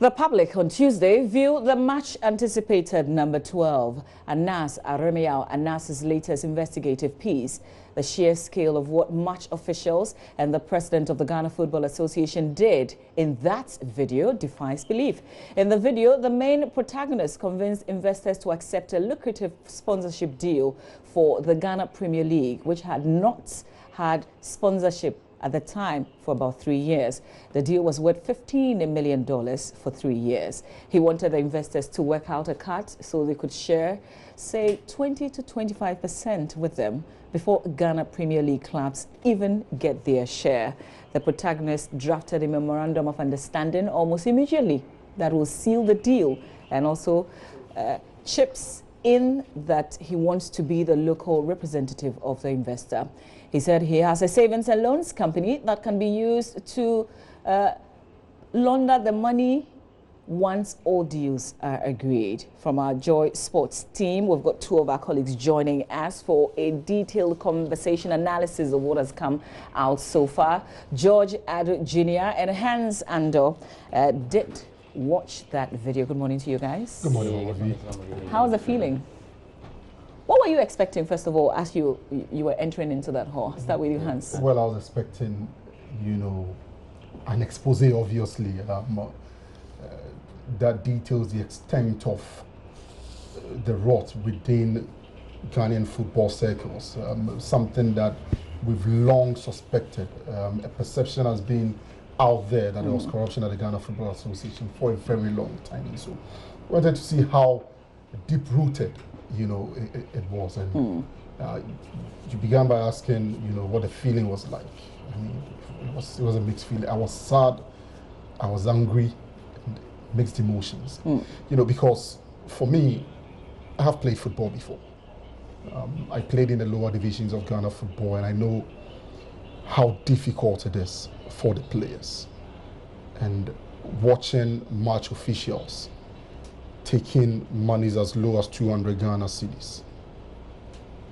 The public on Tuesday viewed the much-anticipated number 12, Anas Aremeyaw Anas's latest investigative piece. The sheer scale of what match officials and the president of the Ghana Football Association did in that video defies belief. In the video, the main protagonist convinced investors to accept a lucrative sponsorship deal for the Ghana Premier League, which had not had sponsorship at the time for about 3 years. The deal was worth $15 million for 3 years. He wanted the investors to work out a cut so they could share, say, 20 to 25% with them before Ghana Premier League clubs even get their share. The protagonist drafted a memorandum of understanding almost immediately that will seal the deal, and also chips in that he wants to be the local representative of the investor. He said he has a savings and loans company that can be used to launder the money once all deals are agreed. From our Joy Sports team, we've got two of our colleagues joining us for a detailed conversation analysis of what has come out so far. George Ado Jr. and Hans Ando did watch that video. Good morning to you guys. Good morning, all of you. How's the feeling? What were you expecting, first of all, as you were entering into that hall? Start with you, Hans. Well, I was expecting, an expose, obviously, that details the extent of the rot within Ghanaian football circles, something that we've long suspected. A perception has been out there that there was corruption at the Ghana Football Association for a very long time. And so we wanted to see how deep-rooted, it was. And you began by asking, what the feeling was like. I mean, it was a mixed feeling. I was sad, I was angry, and mixed emotions. Because for me, I have played football before. I played in the lower divisions of Ghana football, and I know how difficult it is for the players. And watching match officials taking monies as low as 200 Ghana cedis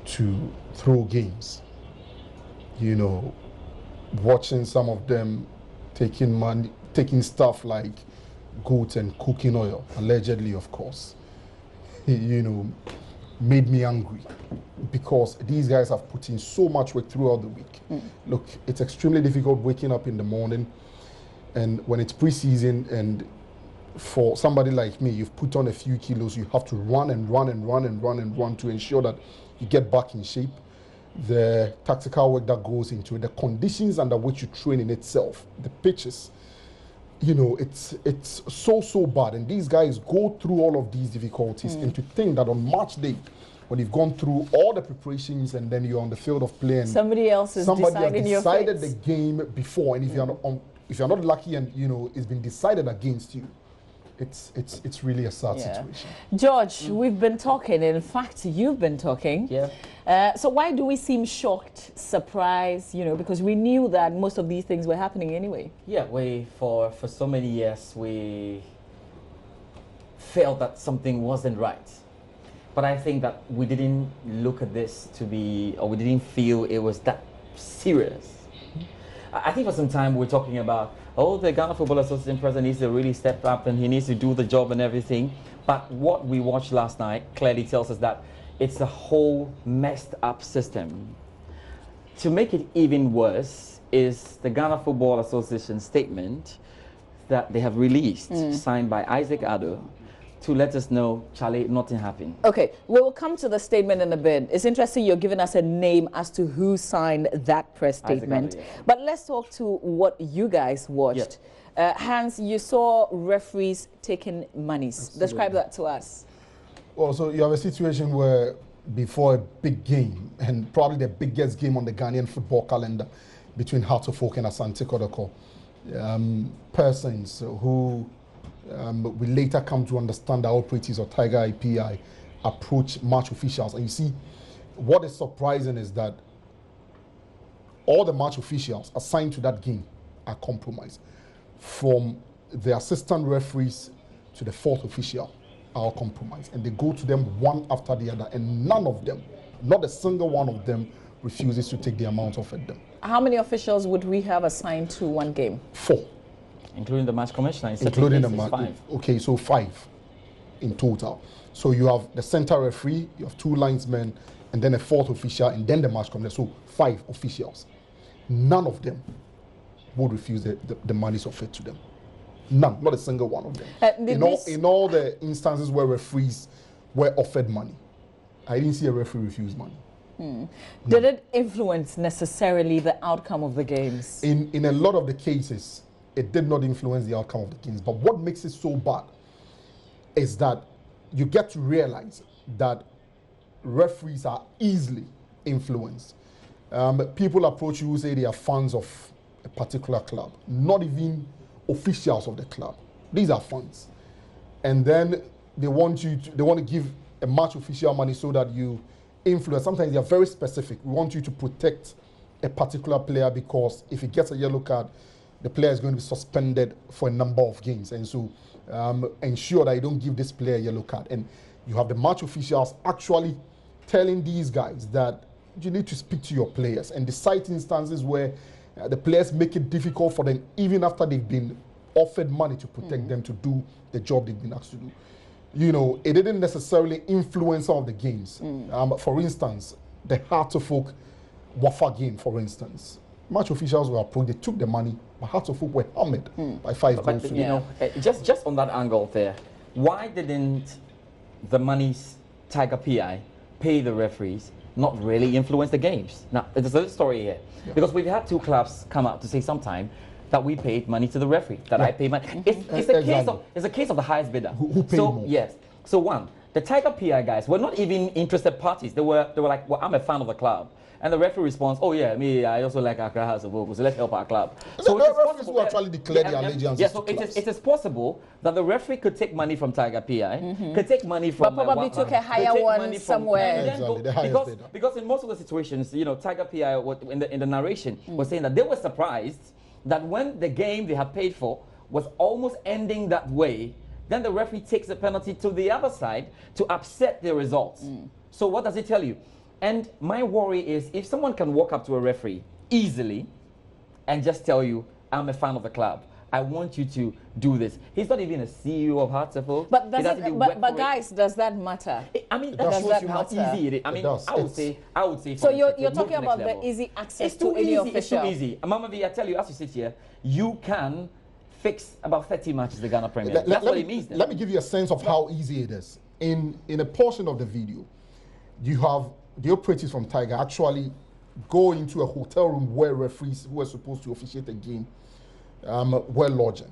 to throw games, watching some of them taking stuff like goat and cooking oil, allegedly, of course, made me angry, because these guys have put in so much work throughout the week. Look, it's extremely difficult waking up in the morning, and when it's pre-season, and for somebody like me, you've put on a few kilos, you have to run and run and run and run and run to ensure that you get back in shape. The tactical work that goes into it, the conditions under which you train in itself, the pitches, it's so bad. And these guys go through all of these difficulties, and to think that on match day, when you've gone through all the preparations and then you're on the field of play, and somebody has decided the game before, and if you're not lucky and it's been decided against you, it's really a sad situation. George, we've been talking. In fact, you've been talking. Yeah. So why do we seem shocked, surprised? Because we knew that most of these things were happening anyway. Yeah, for so many years we felt that something wasn't right. But I think that we didn't look at this we didn't feel it was that serious. I think for some time we're talking about, the Ghana Football Association president needs to really step up and he needs to do the job and everything. But what we watched last night clearly tells us that it's a whole messed up system. To make it even worse is the Ghana Football Association statement that they have released, signed by Isaac Ado, to let us know, Charlie, nothing happened. Okay, we'll come to the statement in a bit. It's interesting you're giving us a name as to who signed that press statement. Ado, yeah. But let's talk to what you guys watched. Hans, you saw referees taking monies. Absolutely. Describe that to us. Well, so you have a situation where before a big game, and probably the biggest game on the Ghanaian football calendar between Hearts of Oak and Asante Kotoko, persons who we later come to understand that operatives of Tiger IPI approach match officials. And you see, what is surprising is that all the match officials assigned to that game are compromised. From the assistant referees to the fourth official are all compromised. And they go to them one after the other, and none of them, not a single one of them, refuses to take the amount offered them. How many officials would we have assigned to one game? 4. Including the match commissioner. Including the match. match. Okay, so 5 in total. So you have the center referee, you have 2 linesmen, and then a 4th official, and then the match commissioner. So 5 officials. None of them would refuse the monies offered to them. None, not a single one of them. In all the instances where referees were offered money, I didn't see a referee refuse money. Did it influence necessarily the outcome of the games? In a lot of the cases, it did not influence the outcome of the games. But what makes it so bad is that you get to realize that referees are easily influenced. People approach you who say they are fans of a particular club, not even officials of the club. These are fans, and then they want to give a match official money so that you influence. Sometimes they are very specific. We want you to protect a particular player because if he gets a yellow card, the player is going to be suspended for a number of games, and so ensure that you don't give this player a yellow card. And you have the match officials actually telling these guys that you need to speak to your players, and the cite instances where the players make it difficult for them even after they've been offered money to protect them to do the job they've been asked to do. You know, it didn't necessarily influence some of the games. For instance, the Hartlepool Wafa game, for instance, match officials were approached, they took the money, but Hartlepool were hammered by 5 goals. But, you know, just on that angle there, why didn't the money's Tiger PI pay the referees, not really influence the games? Now, there's a little story here. Yeah. Because we've had 2 clubs come out to say sometime that we paid money to the referee, that I paid money. It's a case of the highest bidder. Who paid more? Yes. So one, the Tiger PI guys were not even interested parties. They were like, well, I'm a fan of the club. And the referee responds, oh yeah, me, I also like Accra House of Oak, so let's help our club. So the referees will actually declare their allegiance. Yeah, so it is possible that the referee could take money from Tiger PI, could take money from... But probably took a higher one somewhere. Exactly, the highest bidder. Because in most of the situations, you know, Tiger PI, in the narration, was saying that they were surprised that when the game they had paid for was almost ending that way, then the referee takes a penalty to the other side to upset the results. So what does it tell you? And my worry is if someone can walk up to a referee easily and just tell you, I'm a fan of the club, I want you to do this. He's not even a CEO of Hartlepool. But guys, does that matter? I mean, that shows you how easy it is. I mean, I would say. So you're talking about the easy access to any official. It's too easy. Mama V, I tell you, as you sit here, you can fix about 30 matches in the Ghana Premier League. That's what it means. Let me give you a sense of how easy it is. In a portion of the video, you have the operatives from Tiger actually go into a hotel room where referees who are supposed to officiate the game were lodging.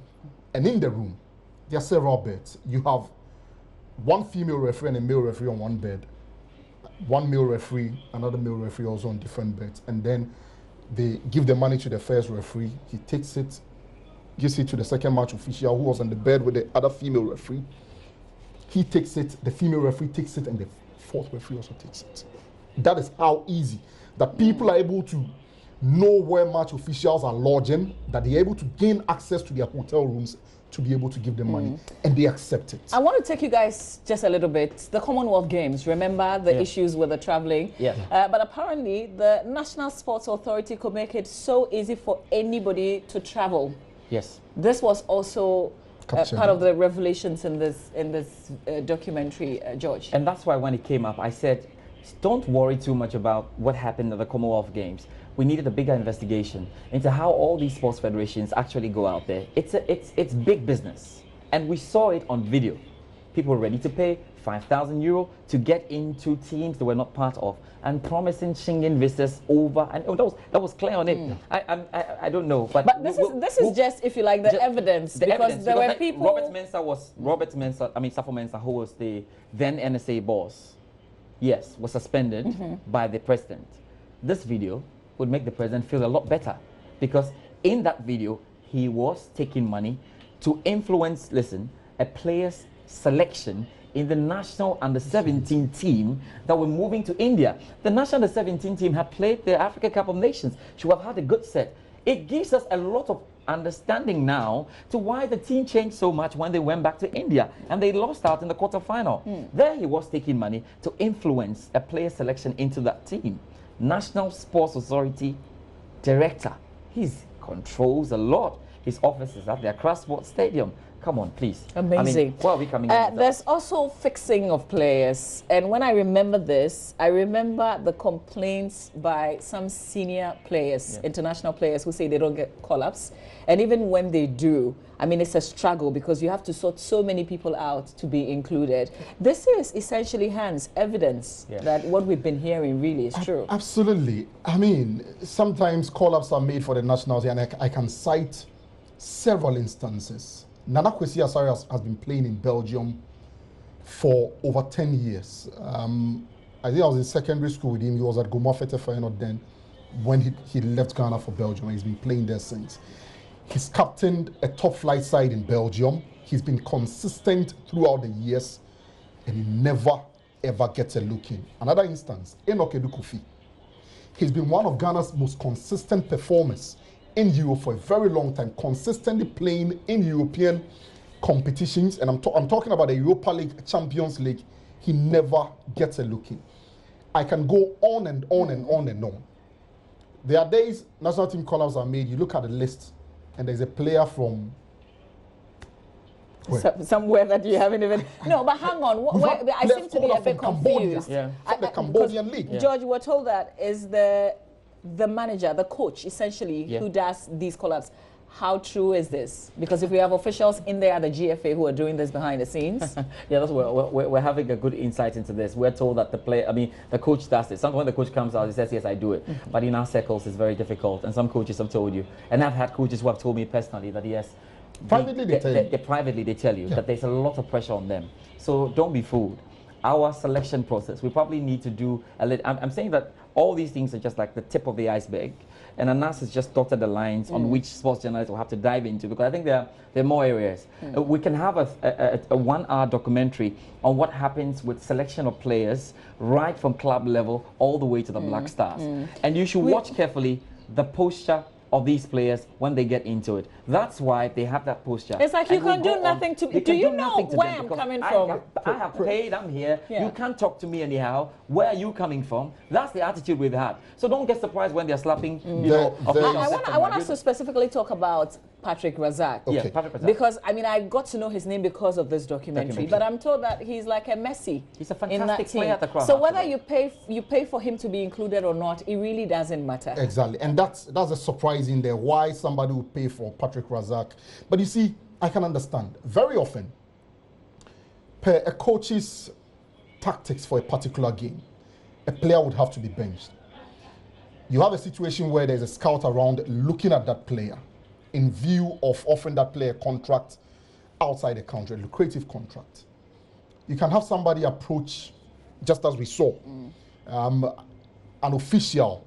And in the room, there are several beds. You have one female referee and a male referee on one bed, one male referee, another male referee also on different beds. And then they give the money to the first referee. He takes it, gives it to the second match official who was on the bed with the other female referee. He takes it, the female referee takes it, and the 4th referee also takes it. That is how easy that people are able to know where match officials are lodging, that they're able to gain access to their hotel rooms to be able to give them money, and they accept it. I want to take you guys just a little bit. The Commonwealth Games, remember the issues with the traveling? Yeah. But apparently the National Sports Authority could make it so easy for anybody to travel. Yes. This was also part of the revelations in this documentary, George. And that's why when it came up, I said, don't worry too much about what happened at the Commonwealth Games. We needed a bigger investigation into how all these sports federations actually go out there. It's big business. And we saw it on video. People were ready to pay €5,000 to get into teams they were not part of, and promising Schengen visas over, and that was clear on it. I don't know, but this is just, if you like, the evidence, because there were people. Robert Mensah, Safo Mensah, who was the then NSA boss, yes, was suspended by the president. This video would make the president feel a lot better, because in that video he was taking money to influence, a player's selection in the national under-17 team that were moving to India. The national under-17 team had played the Africa Cup of Nations. Should have had a good set. It gives us a lot of understanding now to why the team changed so much when they went back to India and they lost out in the quarterfinal. There he was taking money to influence a player selection into that team. National Sports Authority Director, he controls a lot. His office is at the Accra Sports Stadium. Come on, please. Amazing. I mean, where are we coming in? There's also fixing of players. And when I remember this, I remember the complaints by some senior players, international players, who say they don't get call-ups. And even when they do, I mean, it's a struggle because you have to sort so many people out to be included. This is essentially, Hans, evidence that what we've been hearing really is true. Absolutely. I mean, sometimes call-ups are made for the nationals, and I can cite several instances. Nana Kwesi Asare has been playing in Belgium for over 10 years. I think I was in secondary school with him. He was at Gomafete Feyenoord then when he left Ghana for Belgium, and he's been playing there since. He's captained a top-flight side in Belgium. He's been consistent throughout the years, and he never, ever gets a look in. Another instance, Enoch Edu Kofi. He's been one of Ghana's most consistent performers in Europe for a very long time, consistently playing in European competitions, and I'm talking about the Europa League, Champions League. He never gets a look in. I can go on and on and on and on. There are days national team call-ups are made, you look at the list, and there's a player from somewhere that you haven't even... No, but hang on. I seem to be a bit confused. From the Cambodian league. George, we're told that is the manager, the coach, essentially, who does these call-ups. How true is this? Because if we have officials in there at the GFA who are doing this behind the scenes. That's we're having a good insight into this. We're told that the coach does it. Sometimes when the coach comes out, he says, yes, I do it. But in our circles, it's very difficult. And some coaches have told you. And I've had coaches who have told me personally that, yes, privately they tell you that there's a lot of pressure on them. So don't be fooled. Our selection process, we probably need to do a little. I'm saying that all these things are just like the tip of the iceberg, and Anas has just dotted the lines on which sports journalists will have to dive into, because I think there are more areas. We can have a 1-hour documentary on what happens with selection of players right from club level all the way to the Black Stars, and you should watch carefully the posture of these players when they get into it. That's why they have that posture. It's like you can do nothing to me. Do you know where I'm coming from? I have paid, I'm here. You can't talk to me anyhow. Where are you coming from? That's the attitude we've had. So don't get surprised when they're slapping, I want us to specifically talk about Patrick Razak. Okay. Patrick Razak. Because, I mean, I got to know his name because of this documentary. But I'm told that he's like a Messi. He's a fantastic player at the Crown. So whether you pay for him to be included or not, it really doesn't matter. Exactly. And that's a surprise in there, why somebody would pay for Patrick Razak. But you see, I can understand. Very often, per a coach's tactics for a particular game, a player would have to be benched. You have a situation where there's a scout around looking at that player in view of offering that player a contract outside the country, a lucrative contract. You can have somebody approach, just as we saw, an official,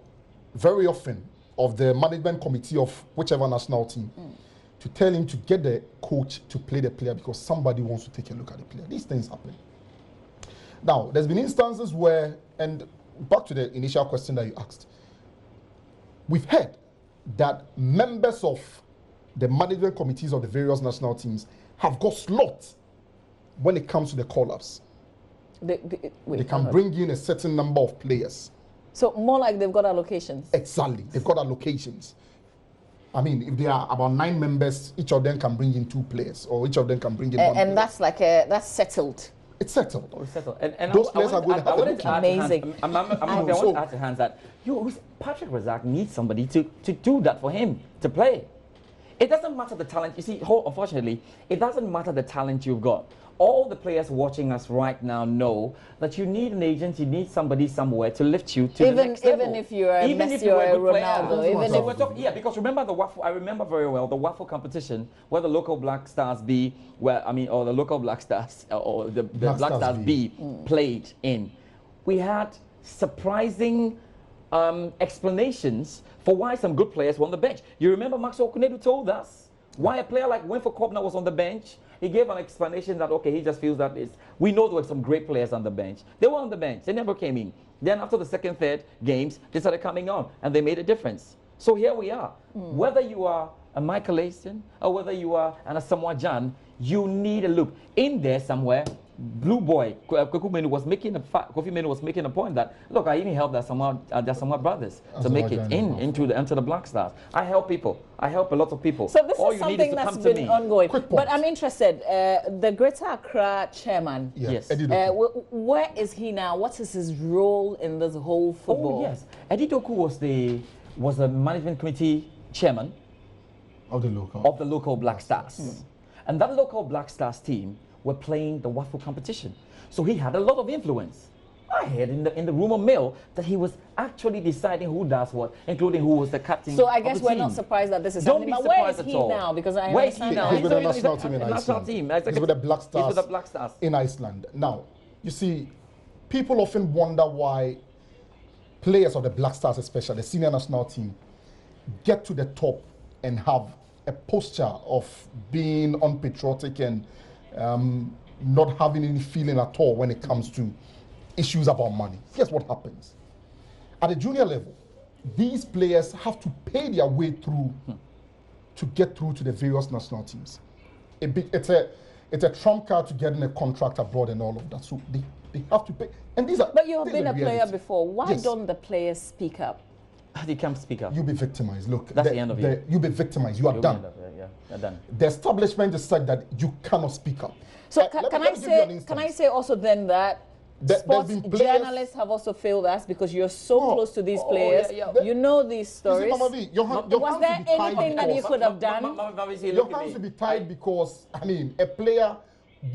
very often, of the management committee of whichever national team, to tell him to get the coach to play the player because somebody wants to take a look at the player. These things happen. Now, there's been instances where, and back to the initial question that you asked, we've heard that members of the management committees of the various national teams have got slots when it comes to the call-ups. They can bring in a certain number of players. So more like they've got allocations. Exactly, they've got allocations. I mean, if there are about 9 members, each of them can bring in 2 players, or each of them can bring in 1 player. And that's like that's settled. It's settled. Oh, it's settled. And those players are going to have a look. Amazing. I want to add to Hans that Patrick Razak needs somebody to do that for him, to play. It doesn't matter the talent. You see, unfortunately, it doesn't matter the talent you've got. All the players watching us right now know that you need an agent, you need somebody somewhere to lift you to the next level. Even if you're a Messi or a Ronaldo. Because remember the Waffle, I remember very well the Waffle competition where the local Black Stars B, or the local Black Stars, or the Black Stars B played in. We had surprising explanations for why some good players were on the bench. You remember Maxwell Kunedu told us why a player like Winford Kobna was on the bench. He gave an explanation that, okay, he just feels that we know there were some great players on the bench. They were on the bench. They never came in. Then after the second, third games, they started coming on, and they made a difference. So here we are. Whether you are a Michael Asian or whether you are an Asamoah Gyan, you need a look. In there somewhere, Blue Boy, Kofi Menu was making a point that, look, I even helped the Samoa brothers to make it into the Black Stars. I help people. I help a lot of people. So this is something that's been ongoing. But I'm interested. The Greater Accra chairman. Yes. Where is he now? What is his role in this whole football? Oh yes, Eddie Doku was the management committee chairman of the local Black Stars, and that local Black Stars team were playing the WAFU competition. So he had a lot of influence. I heard in the rumor mill that he was actually deciding who does what, including who was the captain. So I guess we're not surprised that this is happening. But where is he now? Because I understand now. He's with the national team in Iceland. He's with the Black Stars. He's with the Black Stars in Iceland. Now, you see, people often wonder why players of the Black Stars, especially the senior national team, get to the top and have a posture of being unpatriotic and not having any feeling at all when it comes to issues about money. Here's what happens. At the junior level, these players have to pay their way through to get through to the various national teams. It's a trump card to getting a contract abroad and all of that. So they have to pay. And these are. But you have been a player before. Why don't the players speak up? They can't speak up. You'll be victimized. Look, that's the end of it. You'll be victimized. You are done. You're done. The establishment is such that you cannot speak up. So can I say also then that sports journalists have also failed us because you're so close to these players. You know these stories. Was there anything that you could have done? Your hands will be tied because, I mean, a player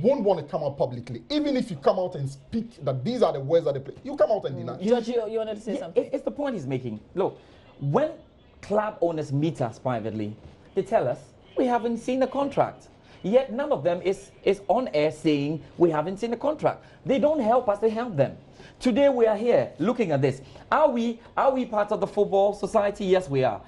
won't want to come out publicly. Even if you come out and speak that these are the words that they play, you come out and deny. George, you wanted to say something? It's the point he's making. Look, when club owners meet us privately, they tell us, we haven't seen a contract. Yet none of them is on air saying we haven't seen a contract. They don't help us, they help them. Today we are here looking at this. Are we part of the football society? Yes, we are.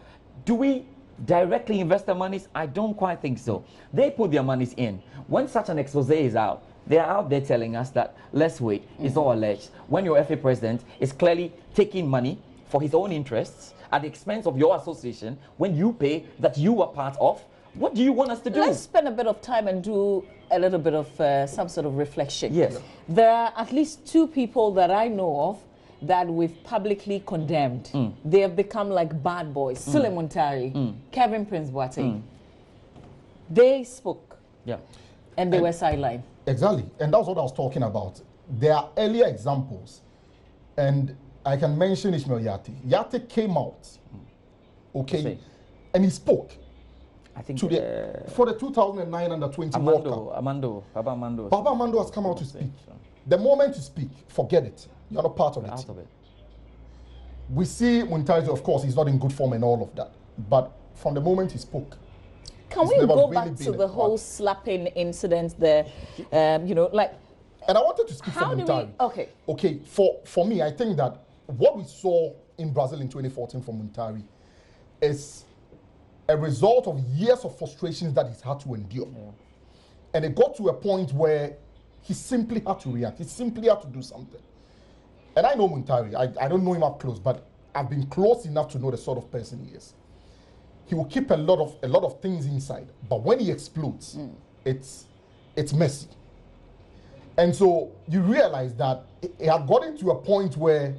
Do we directly invest their monies? I don't quite think so. They put their monies in. When such an expose is out, they are out there telling us that, let's wait, it's all alleged. When your FA president is clearly taking money for his own interests at the expense of your association, when you pay that you are part of, what do you want us to do? Let's spend a bit of time and do a little bit of some sort of reflection. Yes. There are at least two people that I know of that we've publicly condemned. They have become like bad boys. Sule Muntari, Kevin Prince Boateng. They spoke. Yeah. And they were sidelined. Exactly. And that's what I was talking about. There are earlier examples. And I can mention Ishmael Yate. Yate came out, okay, and he spoke. I think for the 2009 Under-20 World Cup. Baba Amando. Baba Amando has come out to speak. The moment you speak, forget it. You're not part of it. Out of it. We see Muntari, of course, he's not in good form and all of that. But from the moment he spoke, can we go back to the whole slapping incident there? You know, like. And I wanted to speak for Muntari. Okay. For me, I think that what we saw in Brazil in 2014 from Muntari is a result of years of frustrations that he's had to endure. Yeah. And it got to a point where he simply had to react. He simply had to do something. And I know Muntari. I don't know him up close, but I've been close enough to know the sort of person he is. He will keep a lot of things inside, but when he explodes, it's messy. And so you realize that it had gotten to a point where,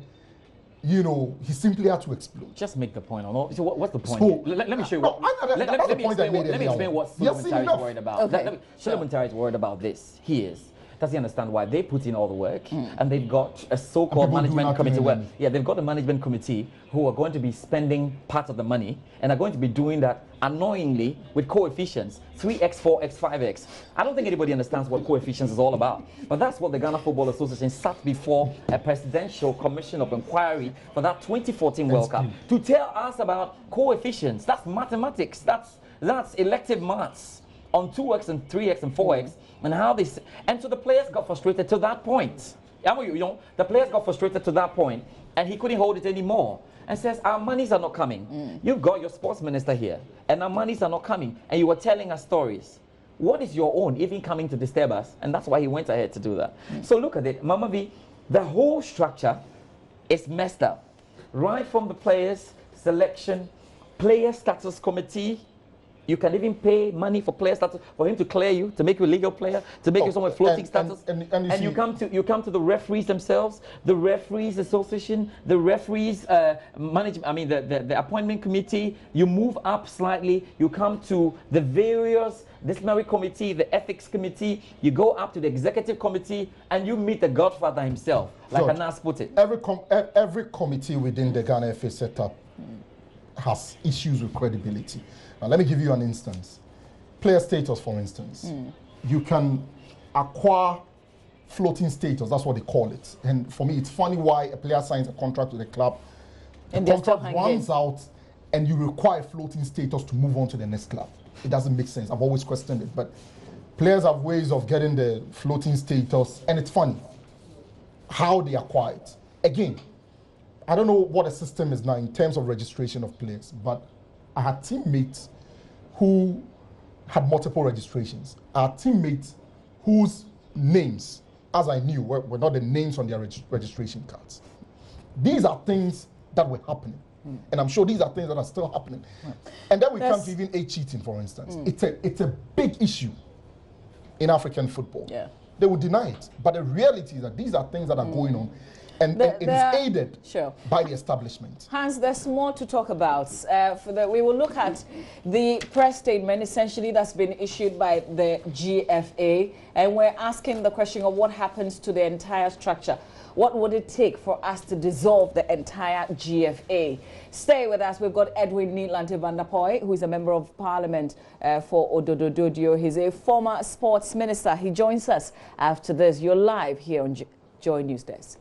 you know, he simply had to explode. Just make the point. So what's the point? So, let me show you. Let me explain what Sule Muntari is worried about. Sule Muntari is worried about this. He is. Does he understand why they put in all the work and they've got a so-called management committee? They've got a management committee who are going to be spending part of the money and are going to be doing that annoyingly with coefficients 3x, 4x, 5x. I don't think anybody understands what coefficients is all about. But that's what the Ghana Football Association sat before a presidential commission of inquiry for that 2014 World Cup to tell us about coefficients. That's mathematics. That's elective maths on 2x and 3x and 4x. And how they so the players got frustrated to that point. The players got frustrated to that point, and he couldn't hold it anymore. And says, our monies are not coming. You've got your sports minister here, and our monies are not coming. And you were telling us stories. What is your own even coming to disturb us? And that's why he went ahead to do that. So look at it, Mama V. The whole structure is messed up, right from the players selection, player status committee. You can even pay money for player status, for him to clear you, to make you a legal player, to make you someone floating status. And you come to the referees themselves, the referees association, the referees management. I mean the appointment committee. You move up slightly. You come to the various disciplinary committee, the ethics committee. You go up to the executive committee, and you meet the Godfather himself, like George, Anas put it. Every committee within the Ghana FA setup has issues with credibility. Now, let me give you an instance. Player status, for instance. You can acquire floating status, that's what they call it. And for me, it's funny why a player signs a contract with a club, the contract runs out, and you require floating status to move on to the next club. It doesn't make sense. I've always questioned it. But players have ways of getting the floating status, and it's funny how they acquire it. Again, I don't know what the system is now in terms of registration of players, but I had teammates who had multiple registrations. Our teammates whose names, as I knew, were not the names on their registration cards. These are things that were happening. And I'm sure these are things that are still happening. And then we come to even age cheating, for instance. It's a big issue in African football. Yeah. They would deny it. But the reality is that these are things that are going on. And it is aided by the establishment. Hans, there's more to talk about. We will look at the press statement, essentially, that's been issued by the GFA. And we're asking the question of what happens to the entire structure. What would it take for us to dissolve the entire GFA? Stay with us. We've got Edwin Nilante van der Poy, who is a member of parliament for Odododio. He's a former sports minister. He joins us after this. You're live here on Joy News Desk.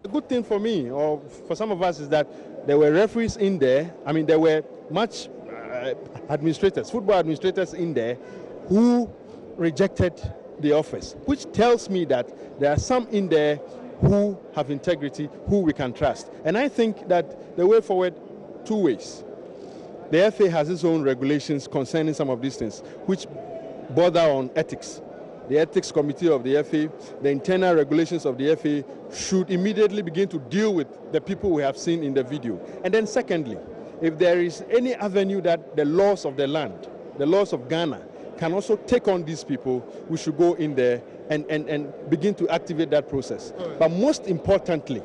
The good thing for me, or for some of us, is that there were referees in there. I mean, there were much administrators, football administrators in there who rejected the office, which tells me that there are some in there who have integrity, who we can trust. And I think that the way forward, two ways. The FA has its own regulations concerning some of these things, which border on ethics. The ethics committee of the FA, the internal regulations of the FA should immediately begin to deal with the people we have seen in the video. And then secondly, if there is any avenue that the laws of the land, the laws of Ghana, can also take on these people, we should go in there and begin to activate that process. But most importantly,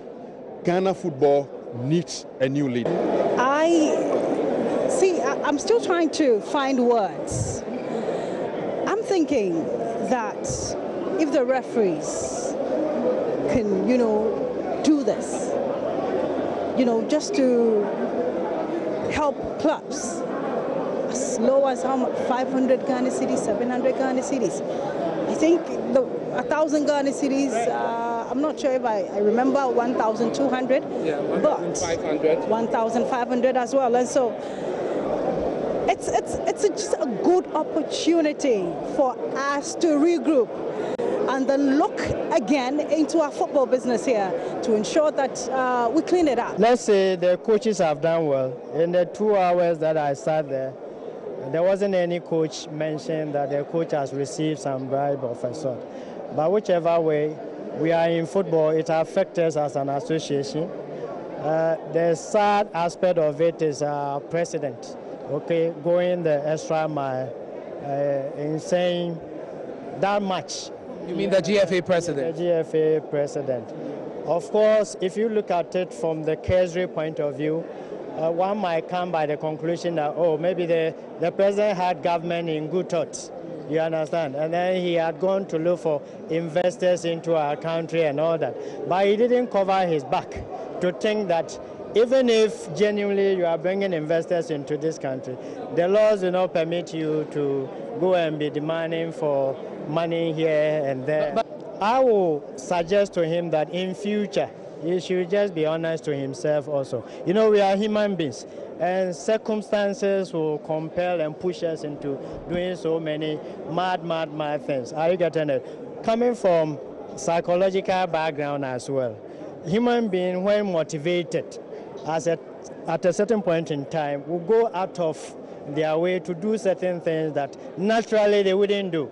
Ghana football needs a new leader. I'm still trying to find words. I'm thinking that if the referees can, do this, just to help clubs, as low as how much, 500 Ghana cedis, 700 Ghana cedis. I think 1,000 Ghana cedis, I'm not sure if I remember 1,200, but 1,500 as well. And so it's just a good opportunity for us to regroup and then look again into our football business here to ensure that we clean it up. Let's say the coaches have done well. In the 2 hours that I sat there wasn't any coach mentioned that the coach has received some bribe of a sort. But whichever way, we are in football, it affects us as an association. The sad aspect of it is our president, going the extra mile in saying that much. You mean the GFA president? The GFA president. Of course, if you look at it from the cursory point of view, one might come by the conclusion that, maybe the president had government in good thoughts. You understand? And then he had gone to look for investors into our country and all that. But he didn't cover his back to think that even if genuinely you are bringing investors into this country, the laws do not permit you to go and be demanding for money here and there. But I will suggest to him that in future, he should just be honest to himself also. We are human beings, and circumstances will compel and push us into doing so many mad things. Are you getting it? Coming from psychological background as well, human beings, when motivated, at a certain point in time, will go out of their way to do certain things that naturally they wouldn't do.